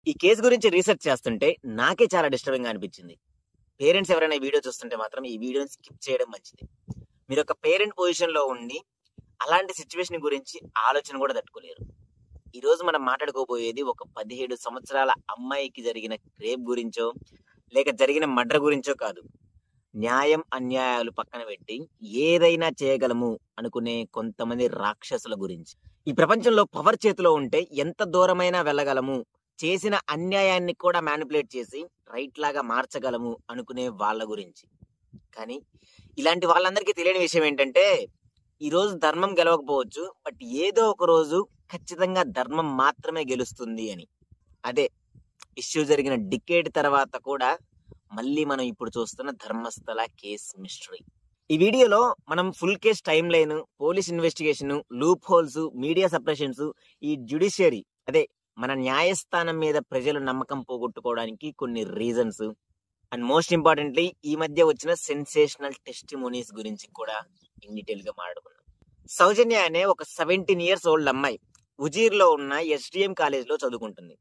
ఈ కేసు గురించి రీసెర్చ్ చేస్తుంటే నాకే చాలా డిస్టర్బింగ్ గా అనిపించింది. పేరెంట్స్ ఎవరైనా ఈ వీడియో చూస్తుంటే మాత్రం ఈ వీడియోని స్కిప్ చేయడం మంచిది. మీరు ఒక పేరెంట్ పొజిషన్ లో ఉండి అలాంటి సిచ్యువేషన్ గురించి ఆలోచన కూడా తట్టుకోలేరు. ఈ రోజు మనం మాట్లాడుకోబోయేది ఒక 17 సంవత్సరాల అమ్మాయికి జరిగిన రేప్ గురించో లేక జరిగిన మర్డర్ గురించో కాదు. న్యాయం అన్యాయాలు పక్కన పెట్టి ఏదైనా చేయగలము అనుకునే కొంతమంది రాక్షసుల గురించి. ఈ ప్రపంచంలో పవర్ చేతిలో ఉంటే ఎంత దూరమైనా వెళ్ళగలము, చేసిన అన్యాయాన్ని కూడా మ్యానిపులేట్ చేసి రైట్ లాగా మార్చగలము అనుకునే వాళ్ళ గురించి. కానీ ఇలాంటి వాళ్ళందరికీ తెలియని విషయం ఏంటంటే, ఈ రోజు ధర్మం గెలవకపోవచ్చు, బట్ ఏదో ఒక రోజు ఖచ్చితంగా ధర్మం మాత్రమే గెలుస్తుంది అని. అదే ఇష్యూ జరిగిన డికేడ్ తర్వాత కూడా మళ్ళీ మనం ఇప్పుడు చూస్తున్న ధర్మస్థల కేస్ మిస్టరీ. ఈ వీడియోలో మనం full case timeline, police investigation, loopholes, media suppressions, ఈ జ్యుడిషియరీ అదే మన న్యాయస్థానం మీద ప్రజలు నమ్మకం పోగొట్టుకోవడానికి కొన్ని రీజన్స్, అండ్ మోస్ట్ ఇంపార్టెంట్లీ ఈ మధ్య వచ్చిన సెన్సేషనల్ టెస్టిమోనీస్ గురించి కూడా ఇన్ డీటెయిల్ గా మాట్లాడుకున్నాం. సౌజన్య అనే ఒక 17 years old అమ్మాయి ఉజీర్ లో ఉన్న SDM కాలేజ్ లో చదువుకుంటుంది.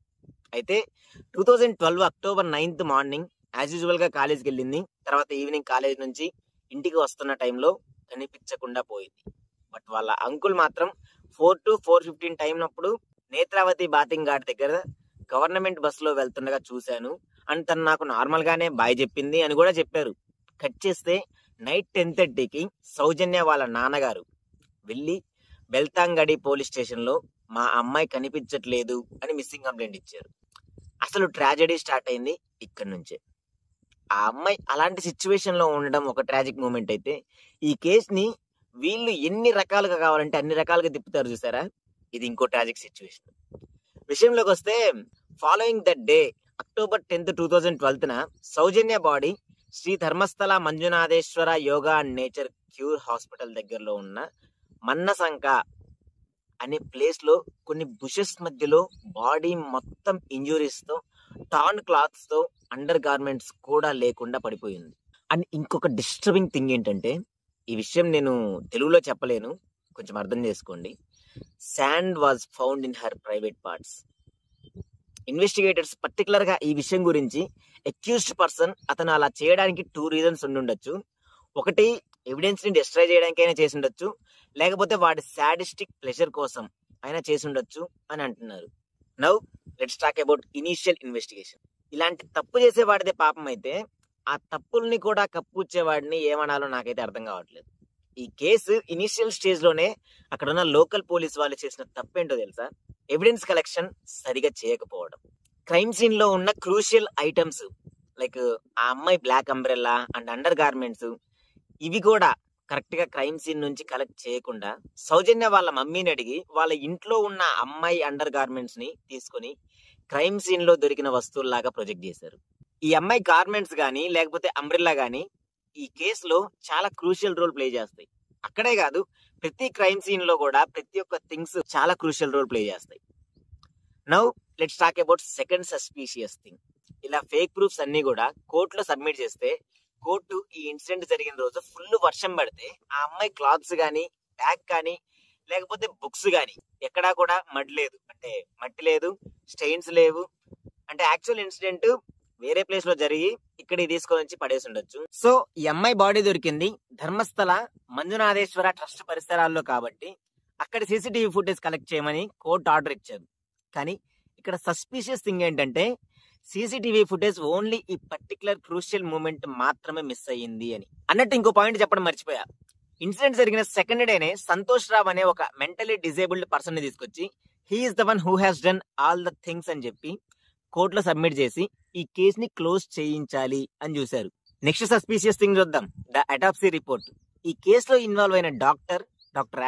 అయితే 2012 October 9th morning as usual గా కాలేజ్కి వెళ్ళింది. తర్వాత ఈవినింగ్ కాలేజ్ నుంచి ఇంటికి వస్తున్న టైంలో కనిపించకుండా పోయింది. బట్ వాళ్ళ అంకుల్ మాత్రం 4 to 4:15 టైం అప్పుడు నేత్రావతి బాతింగ్ ఘాట్ దగ్గర గవర్నమెంట్ బస్ లో వెళ్తుండగా చూశాను అండ్ తను నాకు నార్మల్ గానే బాయ్ చెప్పింది అని కూడా చెప్పారు. కట్ చేస్తే నైట్ 10:30కి సౌజన్య వాళ్ళ నాన్నగారు వెళ్ళి బెల్తాంగడి పోలీస్ స్టేషన్ లో మా అమ్మాయి కనిపించట్లేదు అని మిస్సింగ్ కంప్లైంట్ ఇచ్చారు. అసలు ట్రాజెడీ స్టార్ట్ అయింది ఇక్కడి నుంచే. ఆ అమ్మాయి అలాంటి సిచ్యువేషన్ లో ఉండడం ఒక ట్రాజిక్ మూమెంట్ అయితే, ఈ కేస్ ని వీళ్ళు ఎన్ని రకాలుగా కావాలంటే అన్ని రకాలుగా తిప్పుతారు చూసారా, ఇది ఇంకో ట్రాజిక్ సిచ్యువేషన్. విషయంలోకి వస్తే, following the day October 10th 2012న Soujanya body Shri Dharmasthala Manjunatheshwara yoga and nature cure hospital దగ్గరలో ఉన్న మన్నసంక అనే ప్లేస్ లో కొన్ని బుషెస్ మధ్యలో బాడీ మొత్తం ఇంజురీస్ తో, టార్న్ క్లాత్స్ తో, అండర్ గార్మెంట్స్ కూడా లేకుండా పడిపోయింది. అండ్ ఇంకొక డిస్టర్బింగ్ థింగ్ ఏంటంటే, ఈ విషయం నేను తెలుగులో చెప్పలేను, కొంచెం అర్థం చేసుకోండి. Sand was found in her private parts. Investigators particular గా ఈ విషయం గురించి అక్యూజ్డ్ పర్సన్ అతను అలా చేయడానికి 2 reasons ఉండుండొచ్చు. ఒకటి, ఎవిడెన్స్ ని డిస్ట్రాయ్ చేయడానికైనా చేసి ఉండొచ్చు, లేకపోతే వాడి సాడిస్టిక్ ప్లెజర్ కోసం అయినా చేసి ఉండొచ్చు అని అంటున్నారు. Now let's talk about initial investigation. ఇలాంటి తప్పు చేసేవాడిదే పాపం అయితే, ఆ తప్పుల్ని కూడా కప్పుచ్చేవాడిని ఏమనాలో నాకైతే అర్థం కావట్లేదు. ఈ కేసు ఇనిషియల్ స్టేజ్ లోనే అక్కడ ఉన్న లోకల్ పోలీస్ వాళ్ళు చేసిన తప్పేంటో తెలుసా? ఎవిడెన్స్ కలెక్షన్ సరిగా చేయకపోవడం. క్రైమ్ సీన్ లో ఉన్న క్రూషియల్ ఐటమ్స్ లైక్ ఆ అమ్మాయి black umbrella and under garments, ఇవి కూడా కరెక్ట్ గా క్రైమ్ సీన్ నుంచి కలెక్ట్ చేయకుండా సౌజన్య వాళ్ళ మమ్మీని అడిగి వాళ్ళ ఇంట్లో ఉన్న అమ్మాయి అండర్ గార్మెంట్స్ ని తీసుకొని క్రైమ్ సీన్ లో దొరికిన వస్తువుల్లాగా ప్రొజెక్ట్ చేశారు. ఈ అమ్మాయి గార్మెంట్స్ గానీ లేకపోతే అంబ్రెల్లా గానీ ఈ కేసులో చాలా క్రూషియల్ రోల్ ప్లే చేస్తాయి. అక్కడే కాదు, ప్రతి క్రైమ్ సీన్ లో కూడా ప్రతి ఒక్క థింగ్స్ చాలా క్రూషియల్ రోల్ ప్లే చేస్తాయి. Now let's talk about second suspicious thing. ఇలా ఫేక్ ప్రూఫ్స్ అన్ని కూడా కోర్టులో సబ్మిట్ చేస్తే, కోర్టు ఈ ఇన్సిడెంట్ జరిగిన రోజు ఫుల్ వర్షం పడితే ఆ అమ్మాయి క్లాత్స్ కానీ, బ్యాగ్ కానీ, లేకపోతే బుక్స్ కానీ ఎక్కడా కూడా మడ్ లేదు, అంటే మట్టి లేదు, స్టెయిన్స్ లేవు. అంటే యాక్చువల్ ఇన్సిడెంట్ వేరే ప్లేస్ లో జరిగి ఇక్కడ తీసుకొని వచ్చి పడేసి ఉండొచ్చు. సో ఈ అమ్మాయి బాడీ దొరికింది ధర్మస్థల మంజునాథేశ్వర ట్రస్ట్ పరిసరాల్లో కాబట్టి అక్కడ CCTV ఫుటేజ్ కలెక్ట్ చేయమని కోర్టు ఆర్డర్ ఇచ్చారు. కానీ ఇక్కడ సస్పీషియస్ థింగ్ ఏంటంటే, CCTV ఫుటేజ్ ఓన్లీ ఈ పర్టికులర్ క్రూషియల్ మూమెంట్ మాత్రమే మిస్ అయ్యింది అని. అన్నట్టు ఇంకో పాయింట్ చెప్పడం మర్చిపోయా. ఇన్సిడెంట్ జరిగిన సెకండ్ డేనే సంతోష్ రావ్ అనే ఒక మెంటలీ డిజేబుల్డ్ పర్సన్ ని తీసుకొచ్చి he is the one who has done all the things అని చెప్పి కోర్టులో సబ్మిట్ చేసి ఈ కేస్ ని క్లోజ్ చేయించాలి అని చూశారు. నెక్స్ట్ సస్పీషియస్ థింగ్ చూద్దాం, ద అటాప్సీ రిపోర్ట్. ఈ కేసులో ఇన్వాల్వ్ అయిన డాక్టర్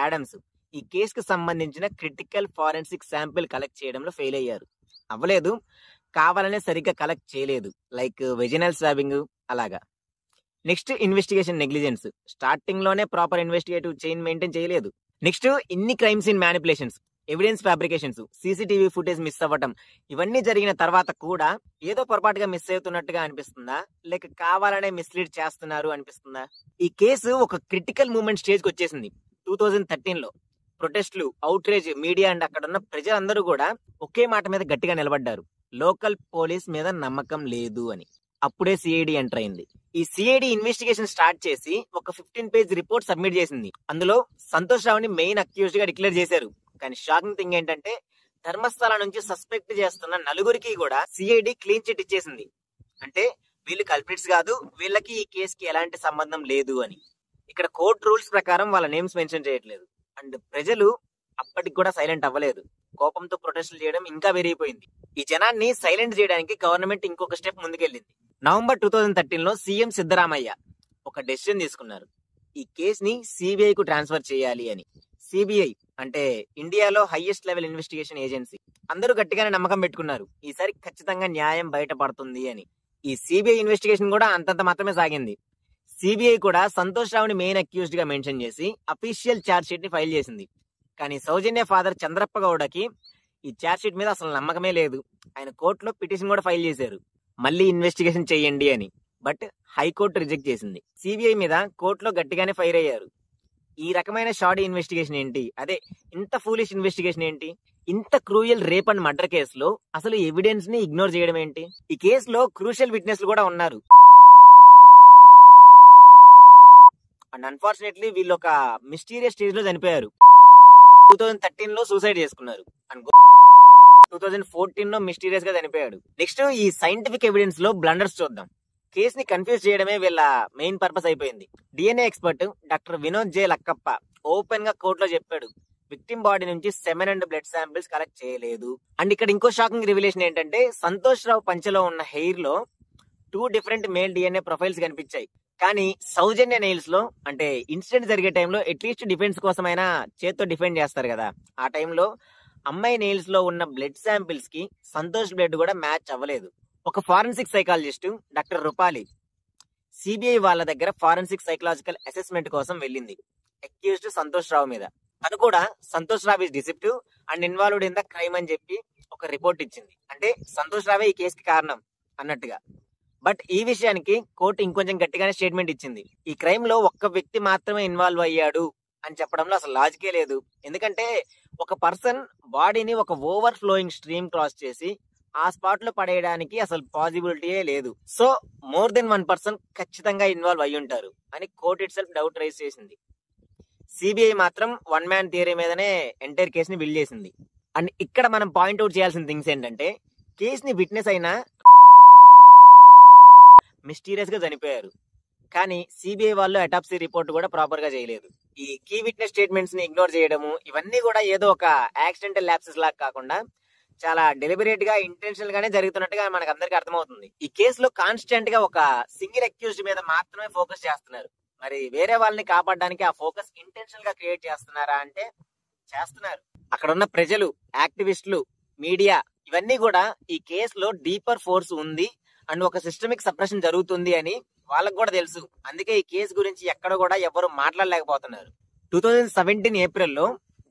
యాడమ్స్ ఈ కేసుకు సంబంధించిన క్రిటికల్ ఫారెన్సిక్ శాంపిల్ కలెక్ట్ చేయడంలో ఫెయిల్ అయ్యారు. అవ్వలేదు, కావాలనే సరిగ్గా కలెక్ట్ చేయలేదు, లైక్ వెజినల్ స్వాబింగ్ అలాగా. Next investigation negligence. స్టార్టింగ్ లోనే ప్రాపర్ ఇన్వెస్టిగేటివ్ చైన్ మెయింటైన్ చేయలేదు. నెక్స్ట్ ఇన్ని crime scene manipulations, evidence fabrications, CCTV footage miss అవ్వటం, ఇవన్నీ జరిగిన తర్వాత కూడా ఏదో పొరపాటుగా మిస్ అవుతున్నట్టుగా అనిపిస్తుందా, లేక కావాలనే మిస్లీడ్ చేస్తున్నారు అనిపిస్తుందా? ఈ కేసు ఒక క్రిటికల్ మూమెంట్ స్టేజ్ కి వచ్చేసింది 2013లో. ప్రొటెస్ట్లు, అవుట్రేజ్, మీడియా అండ్ అక్కడ ఉన్న ప్రజలందరూ కూడా ఒకే మాట మీద గట్టిగా నిలబడ్డారు. లోకల్ పోలీస్ మీద నమ్మకం లేదు అని. అప్పుడే సిఐడి ఎంటర్ అయింది. ఈ సిఐడి ఇన్వెస్టిగేషన్ స్టార్ట్ చేసి ఒక 15 పేజ్ రిపోర్ట్ సబ్మిట్ చేసింది. అందులో సంతోష్ రావుని మెయిన్ అక్యూజ్డ్ గా డిక్లేర్ చేశారు. కానీ షాకింగ్ థింగ్ ఏంటంటే ధర్మస్థల నుంచి సస్పెక్ట్ చేస్తున్న నలుగురికి కూడా సిఐడి క్లీన్ చిట్ ఇచ్చేసింది. అంటే వీళ్ళు కల్ప్రిట్స్ కాదు, వీళ్ళకి ఈ కేసుకి ఎలాంటి సంబంధం లేదు అని. ఇక్కడ కోర్ట్ రూల్స్ ప్రకారం వాళ్ళ నేమ్స్ మెన్షన్ చేయట్లేదు. అండ్ ప్రజలు అప్పటికి కూడా సైలెంట్ అవ్వలేదు. కోపంతో ప్రొటెస్టులు చేయడం ఇంకా పెరిగిపోయింది. ఈ జనాన్ని సైలెంట్ చేయడానికి గవర్నమెంట్ ఇంకొక స్టెప్ ముందుకెళ్ళింది. నవంబర్ 2013లో సీఎం సిద్ధరామయ్య ఒక డెసిషన్ తీసుకున్నారు. ఈ కేసుని సిబిఐ కు ట్రాన్స్ఫర్ చేయాలి అని. సిబిఐ అంటే ఇండియాలో హైయెస్ట్ లెవెల్ ఇన్వెస్టిగేషన్ ఏజెన్సీ. అందరూ గట్టిగానే నమ్మకం పెట్టుకున్నారు, ఈసారి ఖచ్చితంగా న్యాయం బయటపడుతుంది అని. ఈ సిబిఐ ఇన్వెస్టిగేషన్ కూడా అంతంత మాత్రమే సాగింది. సిబిఐ కూడా సంతోష్ రావుని మెయిన్ అక్యూజ్డ్ గా మెన్షన్ చేసి అఫీషియల్ ఛార్జ్ షీట్ ని ఫైల్ చేసింది. కానీ సౌజన్య ఫాదర్ చంద్రప్ప గౌడకి ఈ ఛార్జ్ షీట్ మీద అసలు నమ్మకమే లేదు. ఆయన కోర్టులో పిటిషన్ కూడా ఫైల్ చేశారు, మళ్ళీ ఇన్వెస్టిగేషన్ చేయండి అని. బట్ హైకోర్టు రిజెక్ట్ చేసింది. సిబిఐ మీద కోర్టులో గట్టిగానే ఫైర్ అయ్యారు. ఈ రకమైన షార్ట్ ఇన్వెస్టిగేషన్ ఏంటి, అదే ఇంత ఫూలిష్ ఇన్వెస్టిగేషన్ ఏంటి, ఇంత క్రూయల్ రేప్ అండ్ మర్డర్ కేసులో అసలు ఎవిడెన్స్ ని ఇగ్నోర్ చేయడం ఏంటి? ఈ కేసులో క్రూషియల్ విట్నెస్ కూడా ఉన్నారు. అండ్ అన్ఫార్చునేట్లీ వీళ్ళు ఒక మిస్టీరియస్ స్టేజ్ లో చనిపోయారు. 2013లో సూసైడ్ చేసుకున్నారు. అండ్ 2014లో మిస్టీరియస్ గా చనిపోయాడు. నెక్స్ట్ ఈ సైంటిఫిక్ ఎవిడెన్స్ లో బ్లండర్స్ చూద్దాం. కేస్ ని కన్ఫ్యూజ్ చేయడమే వీళ్ళ మెయిన్ పర్పస్ అయిపోయింది. డిఎన్ఏ ఎక్స్పర్ట్ డాక్టర్ వినోద్ జే లక్కప్ప ఓపెన్ గా కోర్టులో చెప్పాడు, విక్టిమ్ బాడీ నుంచి semen and blood samples collect చేయలేదు. అండ్ ఇక్కడ ఇంకో షాకింగ్ రివిలేషన్ ఏంటంటే సంతోష్ రావు పంచలో ఉన్న హెయిర్ లో 2 డిఫరెంట్ మేల్ డిఎన్ఏ ప్రొఫైల్స్ కనిపించాయి. కానీ సౌజన్య నెయిల్స్ లో, అంటే ఇన్సిడెంట్ జరిగే టైంలో అట్లీస్ట్ డిఫెన్స్ కోసమైనా చేత్తో డిఫెండ్ చేస్తారు కదా, ఆ టైంలో అమ్మాయి నెయిల్స్ లో ఉన్న బ్లడ్ శాంపిల్స్ కి సంతోష్ బ్లడ్ కూడా మ్యాచ్ అవ్వలేదు. ఒక forensic psychologist doctor Rupali CBI వాళ్ళ దగ్గర ఫారెన్సిక్ సైకలాజికల్ అసెస్మెంట్ కోసం వెళ్ళింది అక్యూజ్డ్ సంతోష్ రావు మీద. తను కూడా Santosh Rao is deceptive and involved in the crime అని చెప్పి ఒక రిపోర్ట్ ఇచ్చింది. అంటే సంతోష్ రావే ఈ కేసుకి కారణం అన్నట్టుగా. బట్ ఈ విషయానికి కోర్టు ఇంకొంచెం గట్టిగానే స్టేట్మెంట్ ఇచ్చింది. ఈ క్రైమ్ లో ఒక్క వ్యక్తి మాత్రమే ఇన్వాల్వ్ అయ్యాడు అని చెప్పడంలో అసలు లాజికే లేదు. ఎందుకంటే ఒక పర్సన్ బాడీని ఒక ఓవర్ ఫ్లోయింగ్ స్ట్రీమ్ క్రాస్ చేసి ఆ స్పాట్ లో పడేయడానికి అసలు పాసిబిలిటీయే లేదు. సో మోర్ దెన్ 1 పర్సన్ ఖచ్చితంగా ఇన్వాల్వ్ అయ్యి ఉంటారు అని court itself doubt raise చేసింది. సిబిఐ మాత్రం 1 మ్యాన్ థియరీ మీదనే ఎంటైర్ కేసుని బిల్డ్ చేసింది. అండ్ ఇక్కడ మనం పాయింట్అవుట్ చేయాల్సిన థింగ్స్ ఏంటంటే కేసుని విట్నెస్ అయినా మిస్టీరియస్ గా చనిపోయారు. కానీ సిబిఐ వాళ్ళు అటాప్సీ రిపోర్ట్ కూడా ప్రాపర్ గా చేయలేదు. ఈ కీ విట్నెస్ స్టేట్మెంట్స్ ని ఇగ్నోర్ చేయడము, ఇవన్నీ కూడా ఏదో ఒక యాక్సిడెంటల్ ల్యాప్సెస్ లాగా కాకుండా చాలా డెలిబరేట్ గా ఇంటెన్షనల్ గానే జరుగుతున్నట్టుగా మనకు అందరికీ అర్థమవుతుంది. ఈ కేసులో కాన్స్టెంట్ గా ఒక సింగిల్ అక్యూజ్డ్ మీద మాత్రమే ఫోకస్ చేస్తున్నారు. మరి వేరే వాళ్ళని కాపాడడానికి ఆ ఫోకస్ ఇంటెన్షనల్ గా క్రియేట్ చేస్తున్నారా అంటే చేస్తున్నారు. అక్కడ ఉన్న ప్రజలు, యాక్టివిస్టులు, మీడియా ఇవన్నీ కూడా ఈ కేసులో డీపర్ ఫోర్స్ ఉంది అండ్ ఒక సిస్టమిక్ సప్రెషన్ జరుగుతుంది అని వాళ్ళకు కూడా తెలుసు. అందుకే ఈ కేసు గురించి ఎక్కడ కూడా ఎవరు మాట్లాడలేకపోతున్నారు. 2017 ఏప్రిల్లో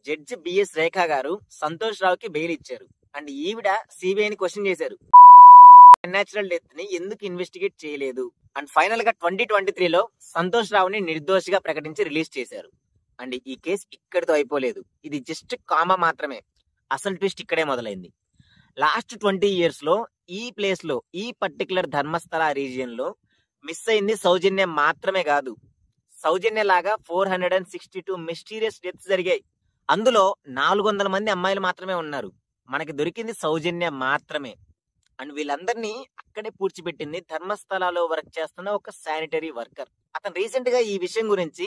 జడ్జి బిఎస్ రేఖా గారు సంతోష్ రావుకి బెయిల్ ఇచ్చారు. అండ్ ఈవిడ సిబిఐని క్వశ్చన్ చేశారు, అన్యాచురల్ డెత్ ని ఎందుకు ఇన్వెస్టిగేట్ చేయలేదు. అండ్ ఫైనల్ గా 2023లో సంతోష్ రావుని నిర్దోషిగా ప్రకటించి రిలీజ్ చేశారు. అండ్ ఈ కేసు ఇక్కడితో అయిపోలేదు. ఇది జస్ట్ కామా మాత్రమే. అసలు ట్విస్ట్ ఇక్కడే మొదలైంది. లాస్ట్ 20 years లో ఈ ప్లేస్ లో, ఈ పర్టికులర్ ధర్మస్థల రీజియన్ లో మిస్ అయింది సౌజన్య మాత్రమే కాదు, సౌజన్య లాగా 462 మిస్టీరియస్ డెత్స్ జరిగాయి. అందులో 400 మంది అమ్మాయిలు మాత్రమే ఉన్నారు. మనకి దొరికింది సౌజన్య మాత్రమే. అండ్ వీళ్ళందరినీ అక్కడే పూడ్చిపెట్టింది ధర్మస్థలలో వర్క్ చేస్తున్న ఒక శానిటరీ వర్కర్. అతను రీసెంట్ గా ఈ విషయం గురించి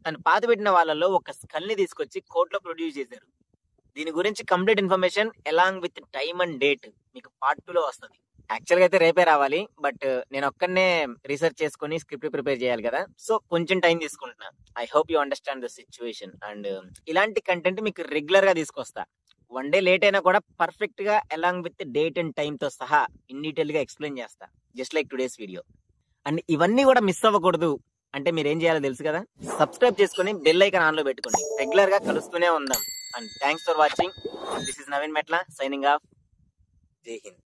తను పాతిపెట్టిన వాళ్ళలో ఒక స్కల్ ని తీసుకొచ్చి కోర్టులో ప్రొడ్యూస్ చేశారు. దీని గురించి complete information along with time and date మీకు పార్ట్ 2లో వస్తుంది. యాక్చువల్ గా అయితే రేపే రావాలి, బట్ నేను ఒక్కనే రీసెర్చ్ చేసుకుని స్క్రిప్ట్ ప్రిపేర్ చేయాలి కదా, సో కొంచెం టైం తీసుకుంటున్నా. I hope you understand the situation. And ఇలాంటి కంటెంట్ మీకు రెగ్యులర్ గా తీసుకొస్తా. 1 day లేట్ అయినా కూడా పర్ఫెక్ట్ గా along with date and time తో సహా ఇన్ డీటెయిల్ గా ఎక్స్ప్లెయిన్ చేస్తా, just like today's video. And ఇవన్నీ కూడా మిస్ అవ్వకూడదు అంటే మీరు ఏం చేయాలో తెలుసు కదా, సబ్స్క్రైబ్ చేసుకుని బెల్ ఐకాన్ ఆన్ లో పెట్టుకోండి. రెగ్యులర్ గా కలుస్తూనే ఉందాం. And thanks for watching. This is Naveen Metla signing off. Jai Hind.